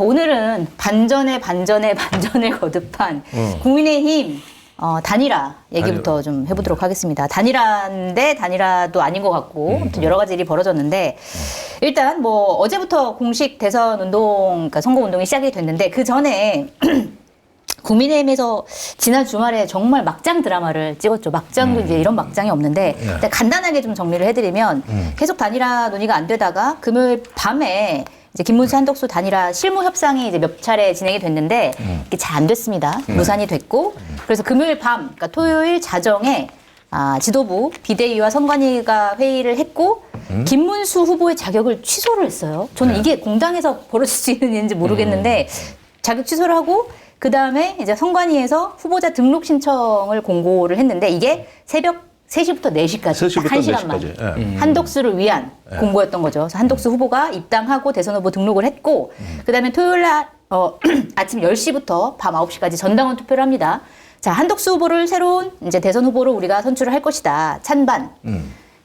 오늘은 반전에 반전에 반전을 거듭한 국민의힘 단일화 얘기부터 좀 해보도록 하겠습니다. 단일화인데 단일화도 아닌 것 같고 아무튼 여러 가지 일이 벌어졌는데 일단 뭐 어제부터 공식 대선 운동, 그러니까 선거 운동이 시작이 됐는데 그 전에 국민의힘에서 지난 주말에 정말 막장 드라마를 찍었죠. 막장도 이제 이런 막장이 없는데 일단 간단하게 좀 정리를 해드리면 계속 단일화 논의가 안 되다가 금요일 밤에 이제 김문수 한덕수 단일화 실무 협상이 이제 몇 차례 진행이 됐는데 이게 잘 안 됐습니다. 무산이 됐고 그래서 금요일 밤, 그러니까 토요일 자정에 지도부 비대위와 선관위가 회의를 했고 김문수 후보의 자격을 취소를 했어요. 저는 이게 공당에서 벌어질 수 있는 일인지 모르겠는데 자격 취소를 하고 그 다음에 이제 선관위에서 후보자 등록 신청을 공고를 했는데 이게 새벽 3시부터 4시까지 3시부터 1시간만 한덕수를 위한 공고였던 거죠. 그래서 한덕수 후보가 입당하고 대선 후보 등록을 했고 그다음에 토요일 날 아침 10시부터 밤 9시까지 전당원 투표를 합니다. 자, 한덕수 후보를 새로운 이제 대선 후보로 우리가 선출을 할 것이다. 찬반.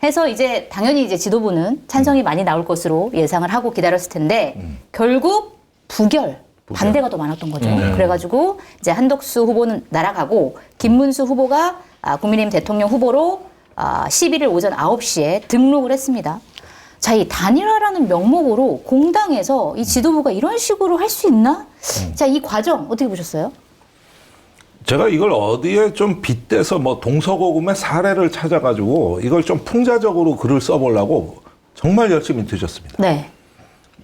해서 이제 당연히 이제 지도부는 찬성이 많이 나올 것으로 예상을 하고 기다렸을 텐데 결국 부결. 반대가 더 많았던 거죠. 그래가지고 이제 한덕수 후보는 날아가고 김문수 후보가 국민의힘 대통령 후보로 11일 오전 9시에 등록을 했습니다. 자, 이 단일화라는 명목으로 공당에서 이 지도부가 이런 식으로 할 수 있나? 자, 이 과정 어떻게 보셨어요? 제가 이걸 어디에 좀 빗대서 뭐 동서고금의 사례를 찾아가지고 이걸 좀 풍자적으로 글을 써보려고 정말 열심히 뒤졌습니다. 네.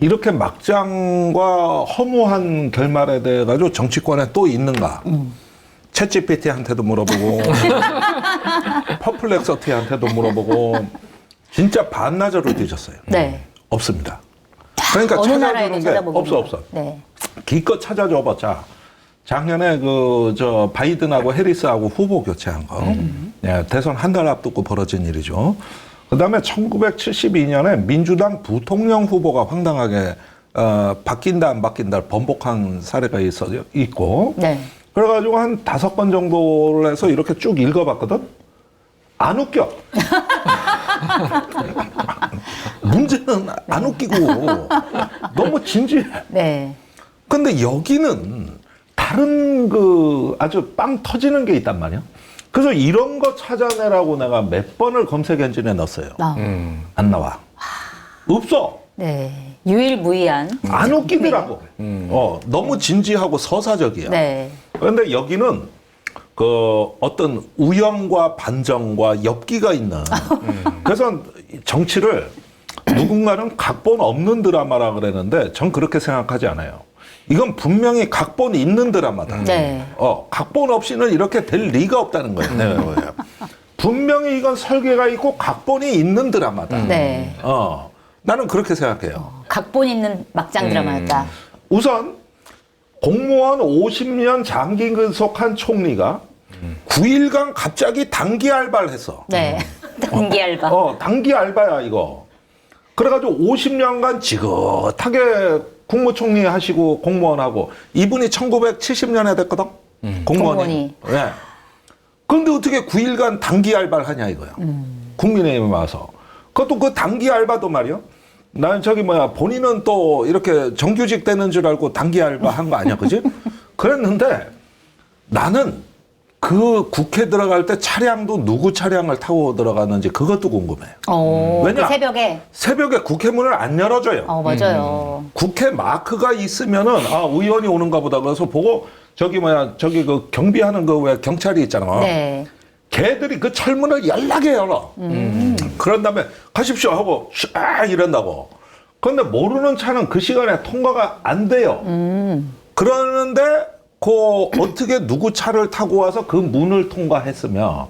이렇게 막장과 허무한 결말에 대해 가지고 정치권에 또 있는가? 챗GPT한테도 물어보고 퍼플렉서티한테도 물어보고 진짜 반나절을 뒤졌어요. 네. 없습니다. 그러니까 어느 찾아주는 나라에도 게 찾아보고 없어. 네. 기껏 찾아줘봤자 작년에 바이든하고 해리스하고 후보 교체한 거 네, 대선 한 달 앞두고 벌어진 일이죠. 그다음에 1972년에 민주당 부통령 후보가 황당하게 바뀐다 안 바뀐다 번복한 사례가 있고 네. 그래가지고 한 5번 정도를 해서 이렇게 쭉 읽어봤거든. 안 웃겨. 문제는 안 웃기고 너무 진지해. 네. 근데 여기는 다른 아주 빵 터지는 게 있단 말이야. 그래서 이런 거 찾아내라고 내가 몇 번을 검색 엔진에 넣었어요. 안 나와. 없어. 네. 유일무이한. 안 웃기더라고. 너무 진지하고 서사적이야. 네. 그런데 여기는 어떤 우연과 반전과 엽기가 있는. 그래서 정치를 누군가는 각본 없는 드라마라 그랬는데 전 그렇게 생각하지 않아요. 이건 분명히 각본이 있는 드라마다. 네. 각본 없이는 이렇게 될 리가 없다는 거예요. 네. 분명히 이건 설계가 있고 각본이 있는 드라마다. 네. 나는 그렇게 생각해요. 각본 있는 막장 드라마였다. 우선 공무원 50년 장기 근속한 총리가 9일간 갑자기 단기 알바를 했어. 네. 단기 알바. 단기 알바야 이거. 그래가지고 50년간 지긋하게 국무총리 하시고 공무원하고 이분이 1970년에 됐거든. 공무원이. 네. 그런데 어떻게 9일간 단기 알바를 하냐 이거야. 국민의힘에 와서. 그것도 그 단기 알바도 말이야. 나는 본인은 또 이렇게 정규직 되는 줄 알고 단기 알바 한 거 아니야, 그지? 그랬는데 나는 그 국회 들어갈 때 차량도 누구 차량을 타고 들어가는지 그것도 궁금해요. 왜냐? 그 새벽에 국회 문을 안 열어줘요. 맞아요. 국회 마크가 있으면은 의원이 오는가 보다 그래서 보고 저기 그 경비하는 왜 경찰이 있잖아. 네. 걔들이 그 철문을 연락해 열어. 그런 다음에 가십시오 하고 쫙 이런다고. 그런데 모르는 차는 그 시간에 통과가 안 돼요. 그러는데 어떻게 누구 차를 타고 와서 그 문을 통과했으며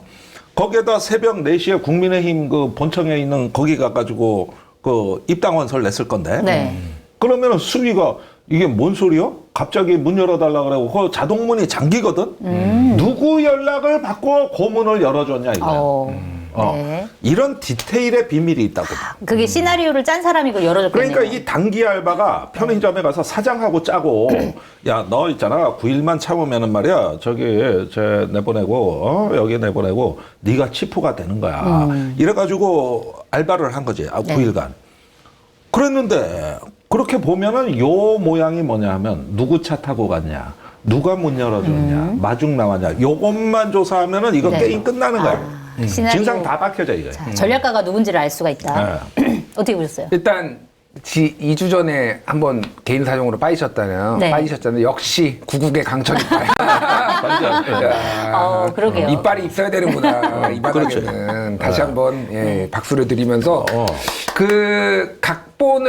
거기에다 새벽 4시에 국민의힘 그 본청에 있는 거기 가가지고 입당원서를 냈을 건데. 네. 그러면 수위가 이게 뭔 소리요? 갑자기 문 열어달라 그러고 그 자동문이 잠기거든. 누구 연락을 받고 고문을 열어줬냐 이거야. 네. 이런 디테일의 비밀이 있다고. 그게 시나리오를 짠 사람이 그 열어줬겠네요. 그러니까 이 단기 알바가 편의점에 가서 사장하고 짜고 야, 너 있잖아 9일만 참으면은 말이야 쟤 내보내고 여기 내보내고 네가 치프가 되는 거야. 이래가지고 알바를 한 거지. 9일간. 그랬는데 그렇게 보면은 요 모양이 뭐냐 하면 누구 차 타고 갔냐, 누가 문 열어줬냐, 마중 나왔냐, 요것만 조사하면은 이거 네. 게임 끝나는 거예요. 시나리오. 진상 다 박혀져 이거. 자, 전략가가 누군지를 알 수가 있다. 어떻게 보셨어요? 일단 2주 전에 한번 개인 사정으로 빠지셨잖아요. 네. 빠지셨잖아요. 역시 구국의 강철 이빨. 그러게요. 이빨이 있어야 되는구나. 이 바닥에는. 그렇죠. 다시 한번 박수를 드리면서 그 각본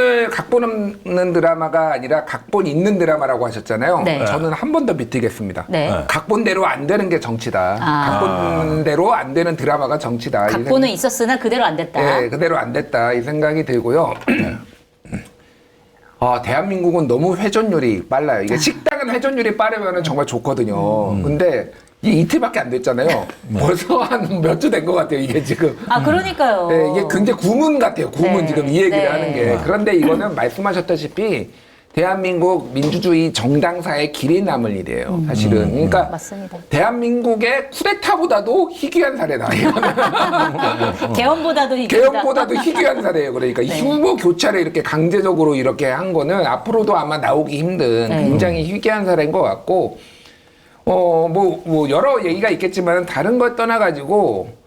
없는 드라마가 아니라 각본 있는 드라마라고 하셨잖아요. 네. 저는 한 번 더 비트겠습니다. 네. 각본대로 안 되는 게 정치다. 각본대로 안 되는 드라마가 정치다. 각본은 있었으나 그대로 안 됐다. 네, 그대로 안 됐다. 이 생각이 들고요. 대한민국은 너무 회전율이 빨라요. 이게 식당은 회전율이 빠르면 정말 좋거든요. 근데 이게 이틀밖에 안 됐잖아요. 벌써 한 몇 주 된 것 같아요. 이게 지금. 그러니까요. 네, 이게 굉장히 구문 같아요. 구문 네. 지금 이 얘기를 네. 하는 게. 그런데 이거는 말씀하셨다시피 대한민국 민주주의 정당사의 길이 남을 일이에요. 사실은. 그러니까 맞습니다. 대한민국의 쿠데타보다도 희귀한 사례다. 이거는. 개헌보다도 이기다. 개헌보다도 희귀한 사례예요. 그러니까 네. 후보 교체를 이렇게 강제적으로 이렇게 한 거는 앞으로도 아마 나오기 힘든 네. 굉장히 희귀한 사례인 것 같고, 뭐 여러 얘기가 있겠지만 다른 걸 떠나가지고,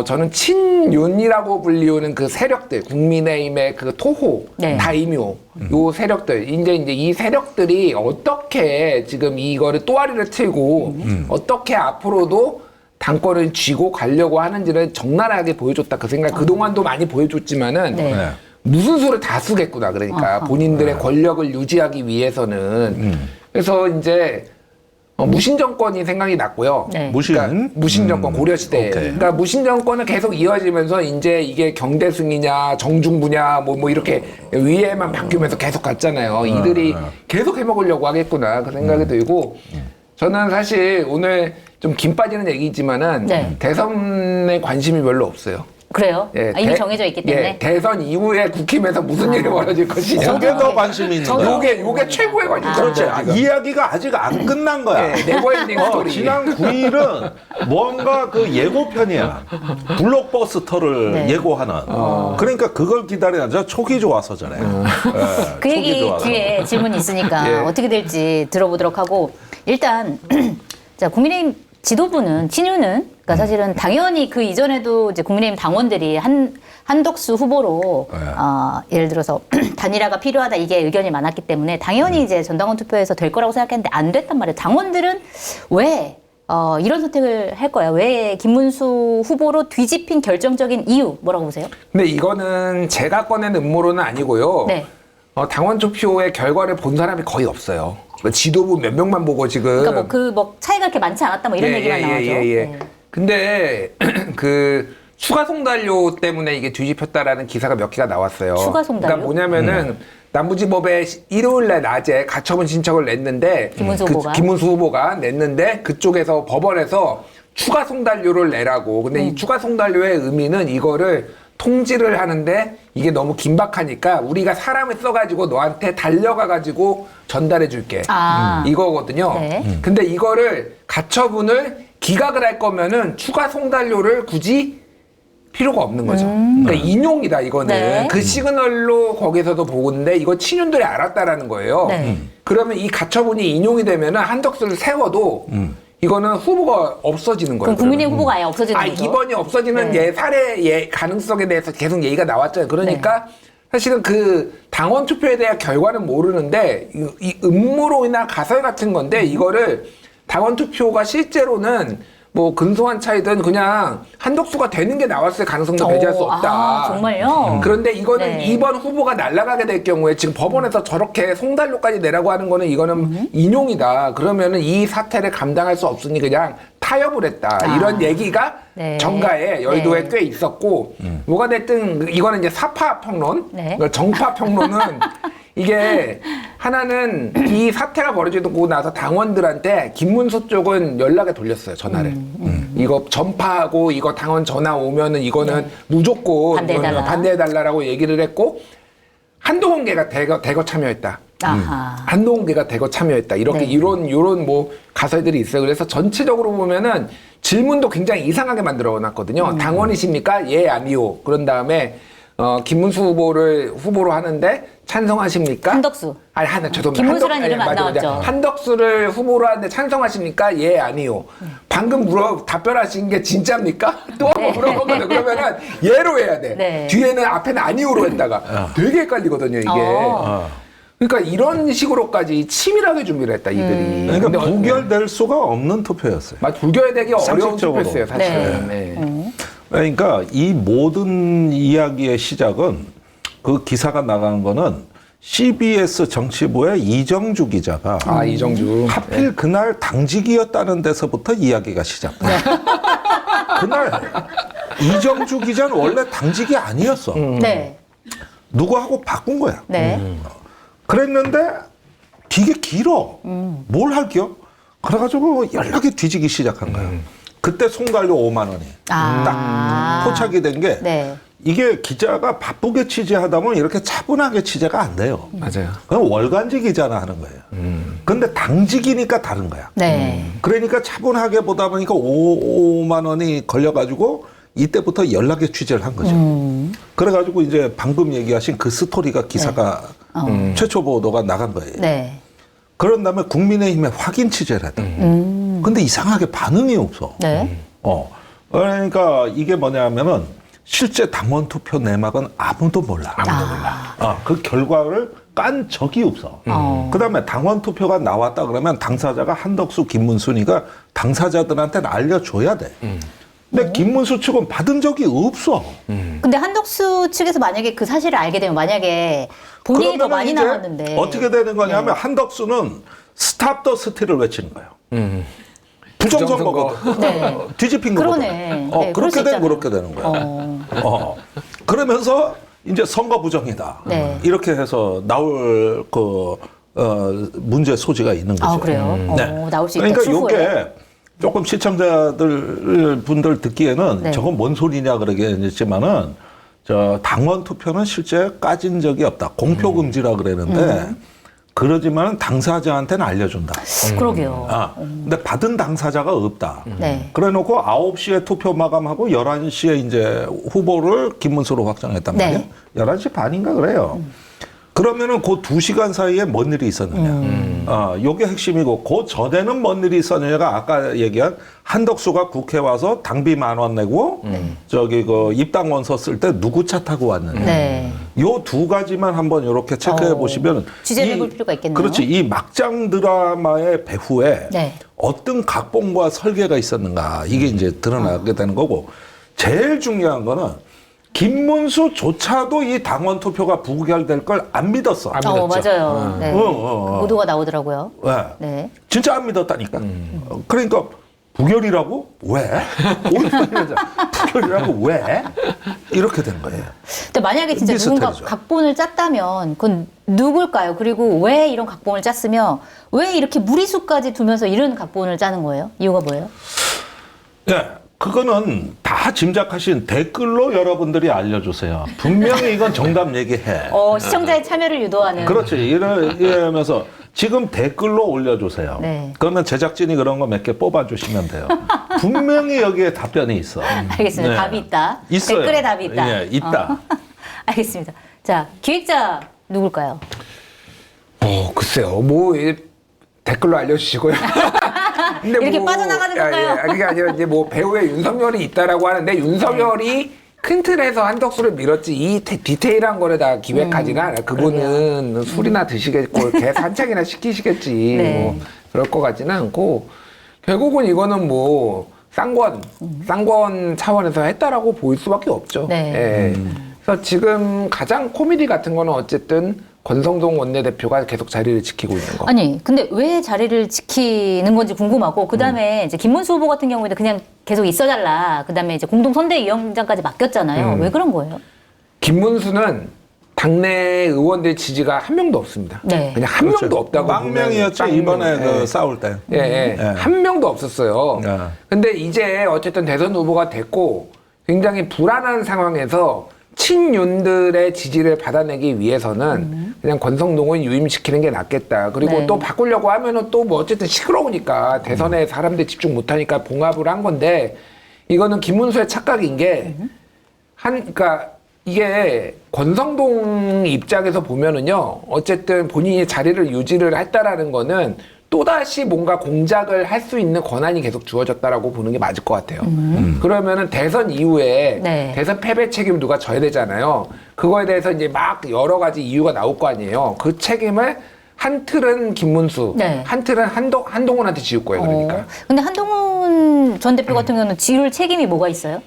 저는 친윤이라고 불리우는 그 세력들, 국민의힘의 그 토호, 네. 다이묘, 요 세력들, 이제 이 세력들이 어떻게 지금 이거를 또아리를 틀고, 어떻게 앞으로도 당권을 쥐고 가려고 하는지를 적나라하게 보여줬다. 그 생각, 그동안도 많이 보여줬지만은, 네. 네. 무슨 수를 다 쓰겠구나. 그러니까 아하. 본인들의 권력을 유지하기 위해서는. 그래서 이제, 무신 정권이 생각이 났고요. 네. 무신? 그러니까 무신 정권 고려 시대. 오케이. 그러니까 무신 정권은 계속 이어지면서 이제 이게 경대승이냐 정중부냐 뭐 이렇게 위에만 바뀌면서 계속 갔잖아요. 이들이 계속 해먹으려고 하겠구나 그 생각이 들고 저는 사실 오늘 좀 김 빠지는 얘기지만은 네. 대선에 관심이 별로 없어요. 그래요? 예, 이미 정해져 있기 때문에. 대선 이후에 국힘에서 무슨 일이 벌어질 것이냐. 저게 더 관심이 있는 거야. 요게 최고의 관심. 그렇지. 이야기가 아직 안 끝난 거야. 네버엔딩 스토리. 지난 9일은 뭔가 그 예고편이야. 블록버스터를 네. 예고하는. 그러니까 그걸 기다리는 저 촉이 좋아서 저래. 그 얘기 뒤에 질문이 있으니까 예. 어떻게 될지 들어보도록 하고 일단 자 국민의힘 지도부는 친윤은 그러니까 사실은 당연히 그 이전에도 이제 국민의힘 당원들이 한덕수 후보로 예를 들어서 단일화가 필요하다 이게 의견이 많았기 때문에 당연히 이제 전당원 투표에서 될 거라고 생각했는데 안 됐단 말이에요. 당원들은 왜 이런 선택을 할 거야? 왜 김문수 후보로 뒤집힌 결정적인 이유 뭐라고 보세요? 근데 이거는 제가 꺼낸 음모론은 아니고요. 네. 당원 투표의 결과를 본 사람이 거의 없어요. 지도부 몇 명만 보고 지금. 그러니까 뭐 차이가 그렇게 많지 않았다 뭐 이런 얘기만 나오죠. 네. 근데 그 추가 송달료 때문에 이게 뒤집혔다라는 기사가 몇 개가 나왔어요. 추가 송달료? 그러니까 뭐냐면은 남부지법에 일요일날 낮에 가처분 신청을 냈는데 김문수 후보가 냈는데 그쪽에서 법원에서 추가 송달료를 내라고. 근데 이 추가 송달료의 의미는 이거를 통지를 하는데 이게 너무 긴박하니까 우리가 사람을 써가지고 너한테 달려가가지고 전달해 줄게. 이거거든요. 네. 근데 이거를 가처분을 기각을 할 거면은 추가 송달료를 굳이 필요가 없는 거죠. 그러니까 인용이다 이거는. 네. 그 시그널로 거기서도 보는데 이거 친윤들이 알았다라는 거예요. 네. 그러면 이 가처분이 인용이 되면은 한덕수를 세워도 이거는 후보가 없어지는 거예요. 그럼 국민의힘 후보가 아예 없어지는 거죠? 이번이 없어지는 네. 사례 가능성에 대해서 계속 얘기가 나왔잖아요. 그러니까 사실은 그 당원 투표에 대한 결과는 모르는데 이 음모론이나 가설 같은 건데 이거를 당원 투표가 실제로는 뭐 근소한 차이든 그냥 한덕수가 되는 게 나왔을 가능성도 배제할 수 없다. 정말요? 그런데 이거는 네. 2번 후보가 날아가게 될 경우에 지금 법원에서 저렇게 송달료까지 내라고 하는 거는 이거는 인용이다. 그러면은 이 사태를 감당할 수 없으니 그냥 타협을 했다. 이런 얘기가 네. 정가에 여의도에 네. 꽤 있었고 뭐가 됐든 이거는 이제 사파 평론, 네. 그러니까 정파 평론은 이게 하나는 이 사태가 벌어지고 나서 당원들한테 김문수 쪽은 연락에 돌렸어요. 전화를. 이거 전파하고 이거 당원 전화 오면은 이거는 무조건 반대해달라. 반대해달라고 얘기를 했고 한동훈계가 대거 참여했다. 한동훈계가 대거 참여했다. 이렇게 네. 이런 뭐 가설들이 있어요. 그래서 전체적으로 보면은 질문도 굉장히 이상하게 만들어 놨거든요. 당원이십니까? 예, 아니요. 그런 다음에 김문수 후보를 후보로 하는데 찬성하십니까? 한덕수. 아니, 죄송합니다. 김문수라는 이름 안 나왔죠. 한덕수를 후보로 하는데 찬성하십니까? 예, 아니요. 방금 답변하신 게 진짜입니까? 또 한번 물어보거든요. 그러면은 예로 해야 돼. 네. 뒤에는 앞에는 아니오로 했다가 되게 헷갈리거든요, 이게. 그러니까 이런 식으로까지 치밀하게 준비를 했다, 이들이. 그러니까 근데 부결될 수가 없는 투표였어요. 부결되기 어려운 상식적으로. 투표였어요, 사실은. 네. 그러니까 이 모든 이야기의 시작은 그 기사가 나간 거는 CBS 정치부의 이정주 기자가 이정주. 하필 그날 당직이었다는 데서부터 이야기가 시작돼. 그날 이정주 기자는 원래 당직이 아니었어. 네. 누구하고 바꾼 거야. 네. 그랬는데 되게 길어. 뭘 할게요? 그래가지고 연락이 뒤지기 시작한 거야. 그때 송달료 5만 원이 딱 포착이 된 게 네. 이게 기자가 바쁘게 취재하다 보면 이렇게 차분하게 취재가 안 돼요. 맞아요. 그럼 월간지 기자나 하는 거예요. 근데 당직이니까 다른 거야. 네. 그러니까 차분하게 보다 보니까 5만 원이 걸려가지고 이때부터 연락에 취재를 한 거죠. 그래가지고 이제 방금 얘기하신 그 스토리가 기사가 최초 보도가 나간 거예요. 네. 그런 다음에 국민의힘에 확인 취재를 했다. 근데 이상하게 반응이 없어. 네. 그러니까 이게 뭐냐면은 실제 당원 투표 내막은 아무도 몰라. 그 결과를 깐 적이 없어. 그다음에 당원 투표가 나왔다 그러면 당사자가 한덕수, 김문순이가 당사자들한테는 알려줘야 돼. 근데 김문수 측은 받은 적이 없어. 근데 한덕수 측에서 만약에 그 사실을 알게 되면 만약에 본인이 더 그러면은 많이 이제 나왔는데 어떻게 되는 거냐면 한덕수는 스탑 더 스틸을 외치는 거예요. 부정선거거든. 네. 뒤집힌 거거든. 그러네. 네, 그럴 수 그렇게 되면 있잖아요. 그렇게 되는 거야. 그러면서 이제 선거 부정이다. 네. 이렇게 해서 나올 문제 소지가 있는 거죠. 그래요? 나올 수 있다. 그러니까 추후에. 이게 조금 시청자들 듣기에는 네. 저건 뭔 소리냐 그러겠지만은 저 당원 투표는 실제 까진 적이 없다. 공표 금지라 그랬는데 그러지만 당사자한테는 알려준다. 그러게요. 근데 받은 당사자가 없다. 네. 그래 놓고 9시에 투표 마감하고 11시에 이제 후보를 김문수로 확정했단 말이에요. 네. 11시 반인가 그래요. 그러면은 그 2시간 사이에 뭔 일이 있었느냐. 요게 핵심이고, 그 전에는 뭔 일이 있었느냐가 아까 얘기한 한덕수가 국회 와서 당비 10,000원 내고, 저기 그 입당원서 쓸 때 누구 차 타고 왔느냐. 네. 요 두 가지만 한번 이렇게 체크해 보시면. 취재를 해볼 필요가 있겠네요. 그렇지. 이 막장 드라마의 배후에 네. 어떤 각본과 설계가 있었는가. 이게 이제 드러나게 되는 거고, 제일 중요한 거는 김문수조차도 이 당원 투표가 부결될 걸 안 믿었어. 안 믿었죠. 맞아요. 네. 보도가 나오더라고요. 네. 네. 진짜 안 믿었다니까. 그러니까 부결이라고? 왜? 부결이라고 왜? 이렇게 된 거예요. 근데 만약에 진짜 누군가 미스터리죠. 각본을 짰다면 그건 누굴까요? 그리고 왜 이런 각본을 짰으며 왜 이렇게 무리수까지 두면서 이런 각본을 짜는 거예요? 이유가 뭐예요? 네. 그거는 다 짐작하신 댓글로 여러분들이 알려주세요. 분명히 이건 정답 얘기해. 시청자의 참여를 유도하는. 그렇지. 이러면서 지금 댓글로 올려주세요. 네. 그러면 제작진이 그런 거 몇 개 뽑아주시면 돼요. 분명히 여기에 답변이 있어. 알겠습니다. 네. 답이 있다. 있어요. 댓글에 답이 있다. 예, 있다. 알겠습니다. 자, 기획자 누굴까요? 글쎄요. 댓글로 알려주시고요. 근데 이렇게 빠져나가는 건가요? 그게 아니라 이제 배우의 윤석열이 있다라고 하는데 윤석열이 큰 틀에서 한덕수를 밀었지 이 디테일한 거를 다 기획하지는 않아요. 그분은 술이나 드시겠고 개 산책이나 시키시겠지. 네. 그럴 것 같지는 않고 결국은 이거는 쌍권 차원에서 했다라고 보일 수밖에 없죠. 네. 예. 그래서 지금 가장 코미디 같은 거는 어쨌든 권성동 원내대표가 계속 자리를 지키고 있는 거. 아니, 근데 왜 자리를 지키는 건지 궁금하고, 그 다음에 이제 김문수 후보 같은 경우에도 그냥 계속 있어달라. 그 다음에 이제 공동선대위원장까지 맡겼잖아요. 왜 그런 거예요? 김문수는 당내 의원들 지지가 한 명도 없습니다. 네. 그냥 한 명도 없다고. 망명이었죠. 보면 이번에 예. 그 싸울 때. 한 명도 없었어요. 예. 근데 이제 어쨌든 대선 후보가 됐고 굉장히 불안한 상황에서 친윤들의 지지를 받아내기 위해서는 그냥 권성동을 유임시키는 게 낫겠다. 그리고 네. 또 바꾸려고 하면은 또 어쨌든 시끄러우니까 대선에 사람들 집중 못하니까 봉합을 한 건데 이거는 김문수의 착각인 게 그러니까 이게 권성동 입장에서 보면은요, 어쨌든 본인이 자리를 유지를 했다라는 거는 또다시 뭔가 공작을 할 수 있는 권한이 계속 주어졌다라고 보는 게 맞을 것 같아요. 그러면은 대선 이후에 네. 대선 패배 책임 누가 져야 되잖아요. 그거에 대해서 이제 막 여러 가지 이유가 나올 거 아니에요. 그 책임을 한 틀은 김문수, 네. 한 틀은 한동훈한테 지울 거예요. 그러니까. 근데 한동훈 전 대표 같은 경우는 지울 책임이 뭐가 있어요?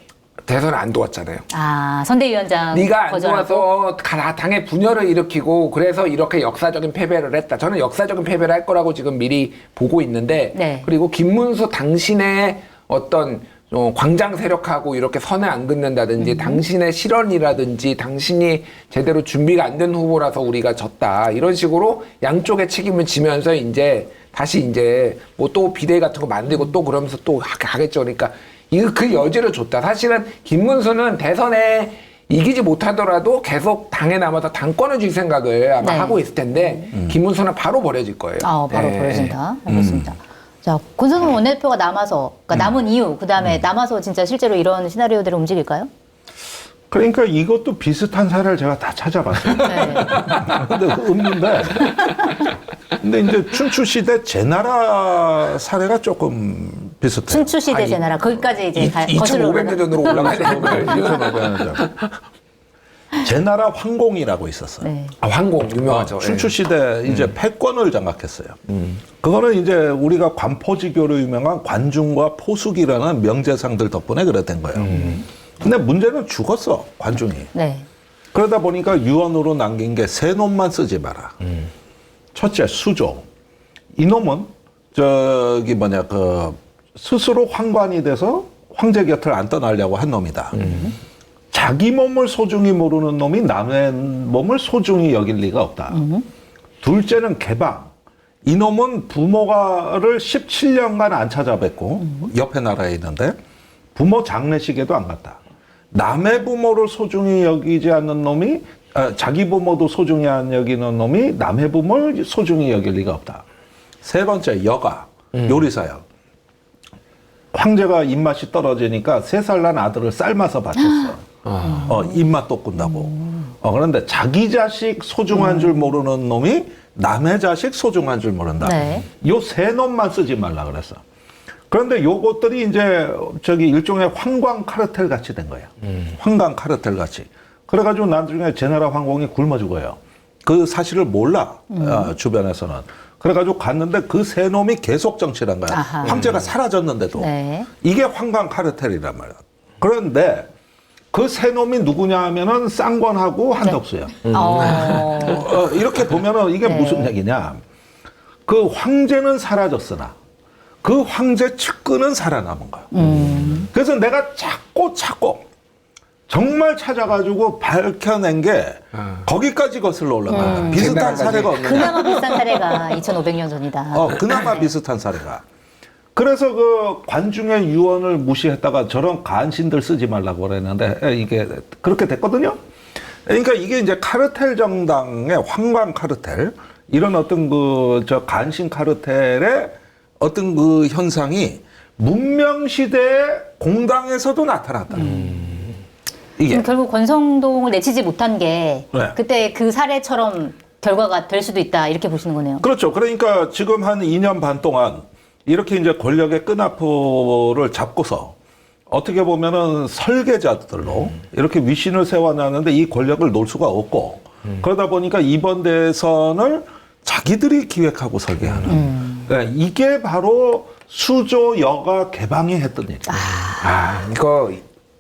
대선을 안 도왔잖아요. 아, 선대위원장 네가 안 거절하고? 도와서 당의 분열을 일으키고 그래서 이렇게 역사적인 패배를 했다. 저는 역사적인 패배를 할 거라고 지금 미리 보고 있는데 네. 그리고 김문수 당신의 어떤 광장 세력하고 이렇게 선을 안 긋는다든지 당신의 실언이라든지 당신이 제대로 준비가 안 된 후보라서 우리가 졌다. 이런 식으로 양쪽의 책임을 지면서 이제 다시 이제 뭐 또 비대위 같은 거 만들고 또 그러면서 또 하겠죠. 그러니까 그 여지를 줬다. 사실은 김문수는 대선에 이기지 못하더라도 계속 당에 남아서 당권을 줄 생각을 아마 네. 하고 있을 텐데 김문수는 바로 버려질 거예요. 바로 네. 버려진다. 알겠습니다. 자, 권성동 원내대표가 남아서, 그러니까 남은 이유, 그 다음에 남아서 진짜 실제로 이런 시나리오대로 움직일까요? 그러니까 이것도 비슷한 사례를 제가 다 찾아봤어요. 네. 근데 없는데. 근데 이제 춘추시대 제나라 사례가 조금 비슷해요. 춘추시대 제나라, 거기까지 이제 거슬러 2500년 전으로 올라가야 되는 거예요. 2500년 전. 제나라 황공이라고 있었어요. 네. 아, 황공 유명하죠. 춘추시대 이제 패권을 장악했어요. 그거는 이제 우리가 관포지교로 유명한 관중과 포숙이라는 명제상들 덕분에 그래 된 거예요. 근데 문제는 죽었어, 관중이. 네. 그러다 보니까 유언으로 남긴 게 세 놈만 쓰지 마라. 첫째, 수조. 이놈은 스스로 황관이 돼서 황제 곁을 안 떠나려고 한 놈이다. 자기 몸을 소중히 모르는 놈이 남의 몸을 소중히 여길 리가 없다. 둘째는 개방. 이놈은 부모가를 17년간 안 찾아뵙고 옆에 나라에 있는데 부모 장례식에도 안 갔다. 남의 부모를 소중히 여기지 않는 놈이 자기 부모도 소중히 안 여기는 놈이 남의 부모를 소중히 여길 리가 없다. 세 번째, 여가. 요리사야. 황제가 입맛이 떨어지니까 3살 난 아들을 삶아서 바쳤어. 입맛 돋군다고. 그런데 자기 자식 소중한 줄 모르는 놈이 남의 자식 소중한 줄 모른다. 네. 요 세 놈만 쓰지 말라 그랬어. 그런데 요것들이 이제 일종의 황광 카르텔 같이 된 거야. 황광 카르텔 같이. 그래가지고 나중에 제나라 황공이 굶어 죽어요. 그 사실을 몰라, 주변에서는. 그래가지고 갔는데 그 세 놈이 계속 정치를 한 거야. 아하. 황제가 사라졌는데도. 네. 이게 황광 카르텔이란 말이야. 그런데 그 세 놈이 누구냐 하면은 쌍권하고 한덕수야. 이렇게 보면은 이게 네. 무슨 얘기냐. 그 황제는 사라졌으나 그 황제 측근은 살아남은 거야. 그래서 내가 찾고 정말 찾아가지고 밝혀낸 게 거기까지 거슬러 올라가. 비슷한 사례가 없는 거야. 그나마 비슷한 사례가 2500년 전이다. 그나마 비슷한 사례가. 그래서 그 관중의 유언을 무시했다가 저런 간신들 쓰지 말라고 그랬는데 이게 그렇게 됐거든요. 그러니까 이게 이제 카르텔 정당의 황광 카르텔 이런 어떤 간신 카르텔의 어떤 그 현상이 문명 시대의 공당에서도 나타났다. 이게 결국 권성동을 내치지 못한 게 네. 그때 그 사례처럼 결과가 될 수도 있다 이렇게 보시는 거네요. 그렇죠. 그러니까 지금 한 2년 반 동안 이렇게 이제 권력의 끈앞을 잡고서 어떻게 보면은 설계자들로 이렇게 위신을 세워놨는데 이 권력을 놓을 수가 없고 그러다 보니까 이번 대선을 자기들이 기획하고 설계하는 이게 바로 수조 여가 개방이 했던 일이에요. 이거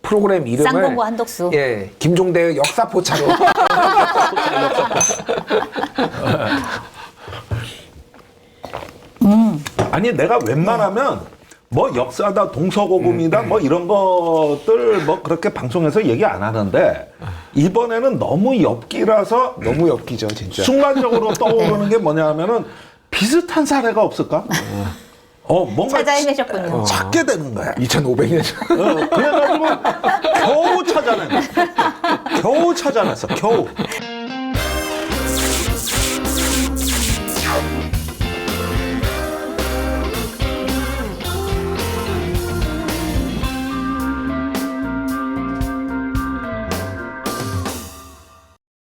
프로그램 이름을 쌍권과 한덕수. 예, 김종대 역사포차로. 아니 내가 웬만하면 뭐 역사다 동서고금이다 뭐 이런 것들 뭐 그렇게 방송에서 얘기 안 하는데 이번에는 너무 엽기라서 너무 엽기죠, 진짜. 순간적으로 떠오르는 게 뭐냐 하면은 비슷한 사례가 없을까? 뭔가 찾아 헤매셨군요. 찾게 되는 거야. 2500년 전. 그래가지고 겨우 찾아냈어. 겨우.